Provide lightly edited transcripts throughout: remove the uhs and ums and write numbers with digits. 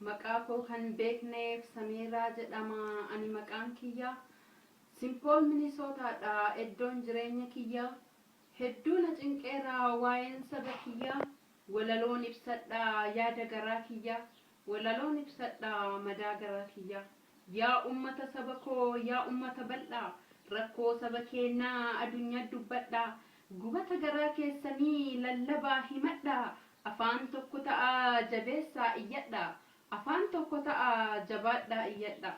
Maqaa kan beekneef Samiraa jedhama. Ani maqaan kiyya Simpool Minisootaadha. Iddoon jireenya kiyya hedduu na cinqeera waa'een saba kiyya. Walaloon ibsadha yaada garaa kiyya. Walaloon ibsadha madaa garaa kiyya. Yaa ummata saba koo, yaa ummata bal'aa, rakkoo saba keenyaa addunyaa dubbadha. Gubata garaa keessanii lallabaa himadha. Afaan tokko ta'a jabeessaa iyyadha. Afaan tokko ta'a jabaadhaa iyyadha.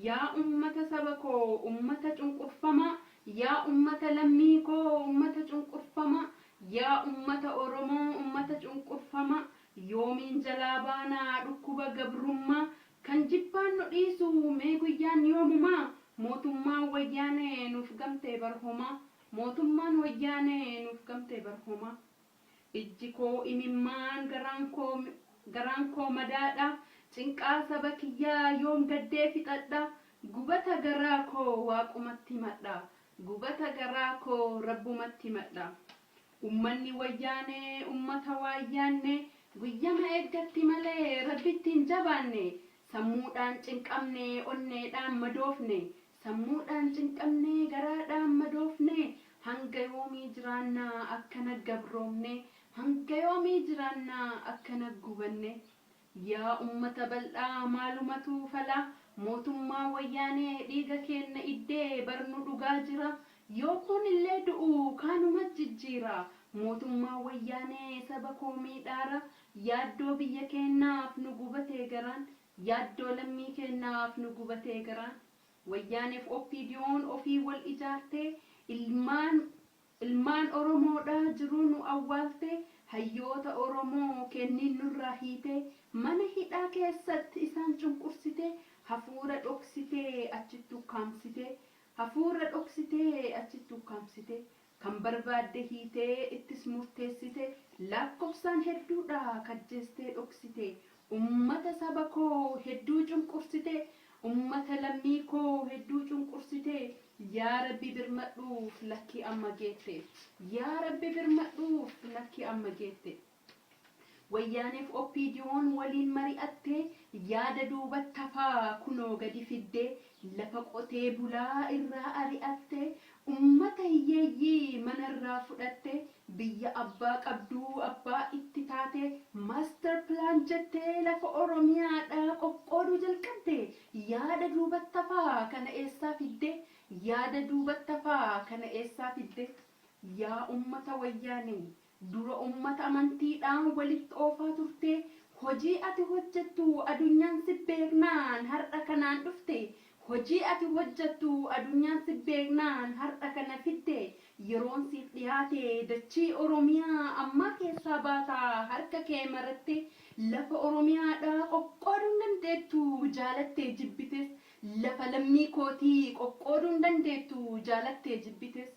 Yaa ummata saba koo, ummata cunqurfama. Yaa ummata lammii koo, ummata cunqurfama. Yaa ummata Oromoo, ummata cunqurfama. Yoomiin jalaa baanaa dhukkuba gabrummaa. Kan jibbaan nu dhiisu mee guyyaan yoomumaa. Mootummaan wayyaanee nuuf gamtee barhomaa. Mootummaan wayyaanee nuuf gamtee barhomaa. Ijji koo imimmaan garaan koo madaadha. Cinqaa saba kiyyaa yoom gaddee fixadha. Gubata garaa koo waaqumatti himadha. Gubata garaa koo rabbumatti himadha. Ummanni wayyaanee ummata waayyaanne. Guyyama eeggatti malee rabbitti hin jabaanne. Sammuudhaan cinqamne onneedhaan madoofne. Sammuudhaan cinqamne garaadhaan madoofne. Hanga yoomii jiraannaa akkana gabroomne. Hanga yoomii jiraannaa akkana gubanne. Yaa ummata bal'aa maalumatu fala. Mootummaa wayyaanee dhiiga kenna iddee barnu dhugaa jira. Yoo kun illee du'u kaanuma jijjiira. Mootummaa wayyaanee saba koo miidhaara. Yaaddoo biyya keennaaf nu gubatee garaan. Yaaddoo lammii keennaaf nu gubatee garaan. Wayyaaneef oppiidiyoon ofii wal ijaartee. Ilmaan Oromoodha jiruu nu awwaaltee. Hayyoota Oromoo kenniin nurraa hiitee. Mana hidhaa keessatti isaan cunqursitee. Hafuura dhoksitee achitti ukkaamsitee. Hafuura dhoksitee achitti ukkaamsitee. Kan barbaadde hiitee ittis murteessitee. Lakkoofsaan hedduudha kajjeestee dhoksitee. Ummata saba koo hedduu cunqursitee. Ummata lammii koo hedduu cunqursitee. Yaa Rabbi birmadhuuf lakki amma geette. Yaa Rabbi birmadhuuf lakki amma geette. Wayyaaneef oppiidiyoon waliin mari'attee. Yaada duubatti hafaa kunoo gadi fiddee. Lafa qotee bulaa irraa ari'attee. Ummata hiyyeeyyii manarraa fudhattee. Biyya abbaa qabduu abbaa itti taatee. Maaster pilaan jettee lafa Oromiyaadhaa qoqqooduu jalqabde. Yaada duubatti hafaa kana eessaa fiddee. Yaada duubatti hafaa kana eessaa fiddee. Yaa ummata wayyaanee. Dura ummata amantiidhaan walitti oofaa turtee. Hojii ati hojjettu addunyaan si beeknaan har'a kanaan dhufte. Hojii ati hojjettu addunyaan si beeknaan har'a kana fidde. Yeroon siif dhiyaate dachii Oromiyaa amma keessaa baataa harka kee maratte. Lafa Oromiyaadhaa qoqqooduu hin dandeettu jaalattee jibbites. Lafa lammii kootii qoqqooduu hin dandeettu jaalattee jibbites.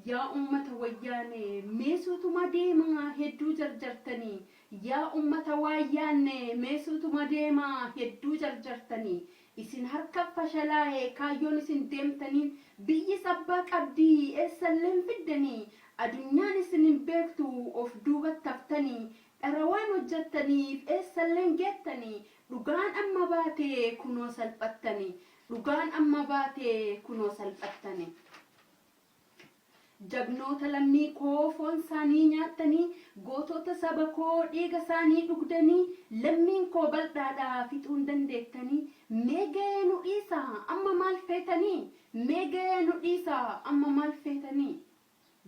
Yaa ummata wayyaanee meesutuma deemaa hedduu jarjartanii. Yaa ummata wayyaanee meesutuma deemaa hedduu jarjartanii. Isin harka fashalaa'ee kaayyoon isin deemtaniin biyyi sabbaa qabdii eessalleen fiddanii. Addunyaan isin hin beektu of duubatti haftanii. Dhara waan hojjettaniif eessalleen geettanii. Dhugaan amma baatee kunoo salphattanii. Dhugaan amma baatee kunoo salphattanii. Jagnoota lammii koo foon isaanii nyaattanii. Gootota saba koo dhiiga isaanii dhugdanii. Lammiin koo bal'aadhaa fixuu hin dandeettanii. Mee ga'ee nu dhiisa amma maal feetanii. Mee ga'ee nu dhiisa amma maal feetanii.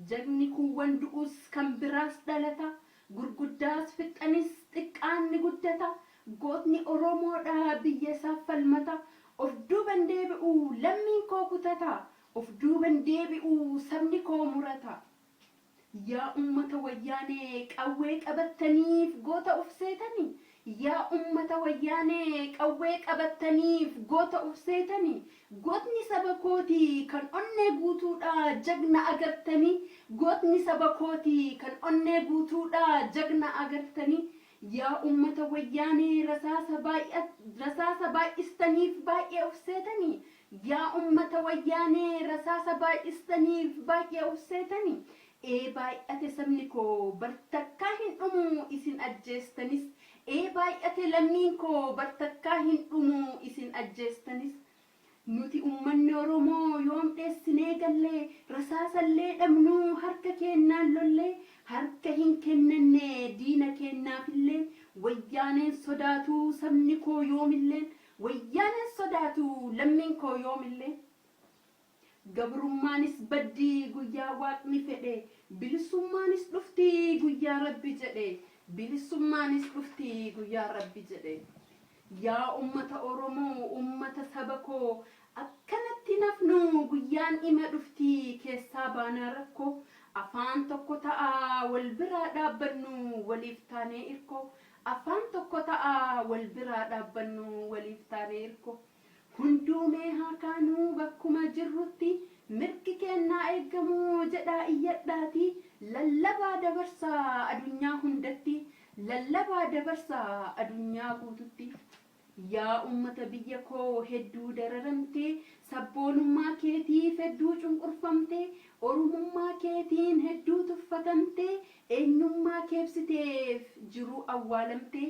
Jagni kuuwwan du'us kan biraas dhalata. Gurguddaas fixanis xiqqaan ni guddata. Gootni Oromoodhaa biyya isaaf falmata. Of duuban deebi'u lammiin koo kutata. Of duuban deebi'u sabni koo murata. Yaa ummata wayyaanee qawwee qabattaniif goota of seetanii. Yaa ummata wayyaanee qawwee qabattaniif goota of seetanii. Gootni saba kootii kan onnee guutuudha jagna agartanii. Gootni saba kootii kan onnee guutuudha jagna agartanii. Yaa ummata wayyaanee rasaasa baay'istaniif baay'ee of seetanii. Yaa ummata wayyaanee rasaasa baay'istaniif baay'ee of seetanii. Baay'ate sabni koo bartakkaa hin dhumu isin ajjeestanis. baay'ate lammiin koo bartakkaa hin dhumu isin ajjeestanis. Nuti ummanni Oromoo yoom dheessinee gallee rasaasallee dhabnuu harka kennaan lollee harka hin kennanne diina kennaafillee wayyaaneen sodaatu sabni koo yoomillee wayyaaneen sodaatu lammiin koo yoomillee. Gabrummaanis baddii guyyaa waaqni fedhe bilisummaanis dhufti guyyaa rabbi jedhe bilisummaanis dhufti guyyaa rabbi jedhe. Yaa ummata Oromoo ummata saba koo akkanatti nafnu guyyaan ima dhufti keessaa baana rakkoo afaan tokko ta'a wal biraa dhaabbannu waliif taanee irko afaan tokko ta'a wal biraa dhaabbannu waliif taanee irko hunduu mee haa kaanuu bakkuma jirrutti mirgi kennaa eeggamuu jedhaa iyyadhaati lallabaa dabarsaa adunyaa hundatti lallabaa dabarsaa adunyaa guututti. Yaa ummata biyya koo hedduu dararamte sabboonummaa keetiif hedduu cunqurfamte oromummaa keetiin hedduu tuffatamte eenyummaa keebsiteef jiruu awwaalamte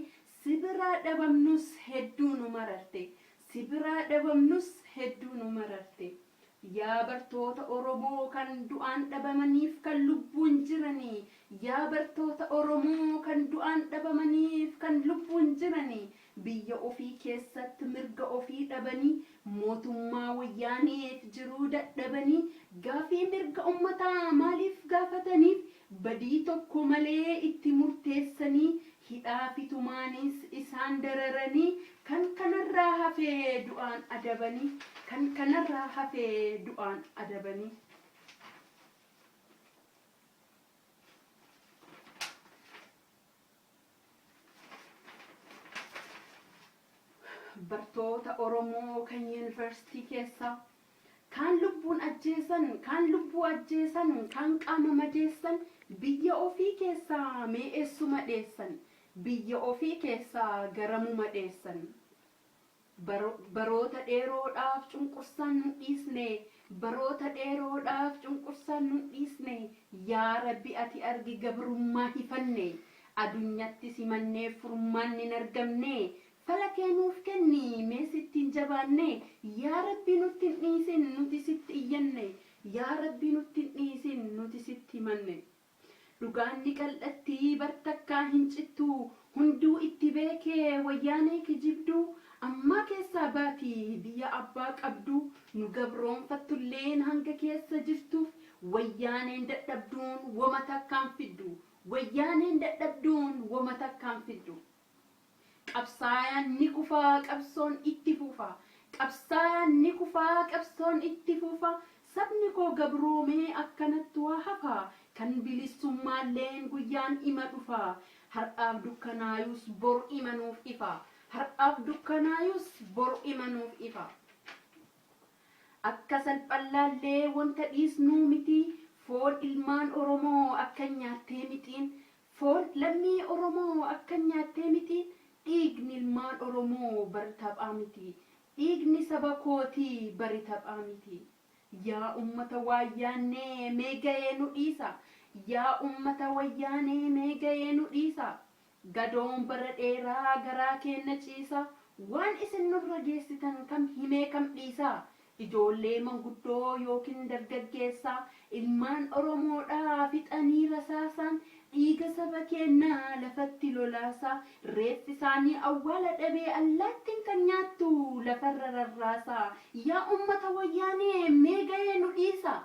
sibiraa dhabamnus hedduu nu mararte sibiraa dhabamnus hedduu nu mararte. Yaa bartoota Oromoo kan du'aan dhabamaniif kan lubbuun jiranii yaa bartoota Oromoo kan du'aan dhabamaniif kan lubbuun jiranii biyya ofii keessatti mirga ofii dhabanii mootummaa wayyaaneef jiruu dadhabanii gaafii mirga ummataa maaliif gaafataniif badii tokko malee itti murteessanii hidhaa fitumaanis isaan dararanii kan kanarraa hafee du'aan adabanii kan kanarraa hafee du'aan adabanii. Bartoota Oromoo kan yuunivarsiitii keessa kan lubbuun ajjeesan kan lubbuu ajjeesan kan qaama madeessan biyya ofii keessaa mee'essuma dheessan biyya ofii keessaa garamuma dheessan. Baroota dheeroodhaaf cunqursaan nu dhiisne baroota dheeroodhaaf cunqursaan nu dhiisne yaa Rabbi ati argi gabrummaa hifanne adunyaatti simannee furmaan hin argamne. Fala kennuuf kenni mee sittiin jabaanne yaa Rabbi nutti hin dhiisin nuti sitti iyyanne yaa Rabbi nutti hin dhiisin nuti sitti himanne. Dhugaan ni qal'atti bartakkaa hin cittu hunduu itti beekee wayyaanee kijibduu ammaa keessaa baati biyya abbaa qabdu nu gabroonfattulleen hanga keessa jirtuuf wayyaaneen dadhabduun wama takkaan fiddu wayyaaneen dadhabduun wama takkaan fiddu. Qabsaayaan ni kufaa qabsoon itti fufa qabsaayaan ni kufaa qabsoon itti fufa sabni koo gabroomee akkanatti waa hafa kan bilisummaalleen guyyaan ima dhufa har'aaf dukkanaayus bor imanuuf ifa har'aaf dukkanaayus bor imanuuf ifa. Akka salphallaallee wanta dhiisnuu miti foon ilmaan Oromoo akka nyaattee mitiin foon lammii Oromoo akka nyaattee mitiin. Dhiigni ilmaan Oromoo bari taphaa miti dhiigni saba kootii bari taphaa miti. Yaa ummata wayyaanee mee ga'ee nu dhiisa yaa ummata wayyaanee mee ga'ee nu dhiisa gadoon bara dheeraa garaa keenya ciisa waan isin nurra geessitan kam himee kam dhiisa ijoollee manguddoo yookiin dargaggeessaa ilmaan Oromoodhaa fixanii rasaasan dhiiga saba keenyaa lafatti lolaasaa reeffi isaanii awwaala dhabee allaattiin kan nyaattu lafarra rarraasaa yaa ummata wayyaanee mee ga'ee nu dhiisa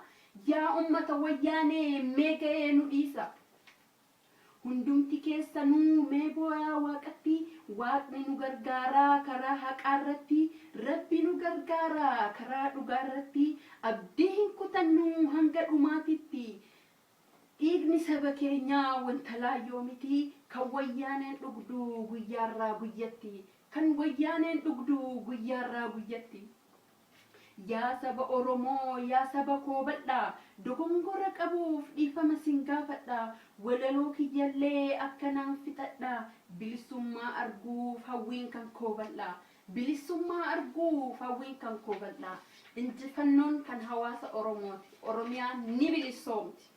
yaa ummata wayyaanee mee ga'ee nu dhiisa. Hundumti keessanuu mee boo'aa waaqatti waaqni nu gargaaraa karaa haqaarratti rabbi nu gargaaraa karaa dhugaarratti abdii hin kutannu hanga dhumaatitti. Dhiigni saba keenyaa wanta laayyoo miti kan wayyaaneen dhugdu guyyaarraa guyyatti kan wayyaaneen dhugdu guyyaarraa guyyatti. Yaa saba Oromoo yaa saba koo bal'aa dogongora qabuuf dhiifama sin gaafadha walaloo kiyyallee akkanaan fixadha bilisummaa arguuf hawwiin kan koo bal'aa bilisummaa arguuf hawwiin kan koo bal'aa injifannoon kan hawaasa Oromooti Oromiyaan ni bilisoomti.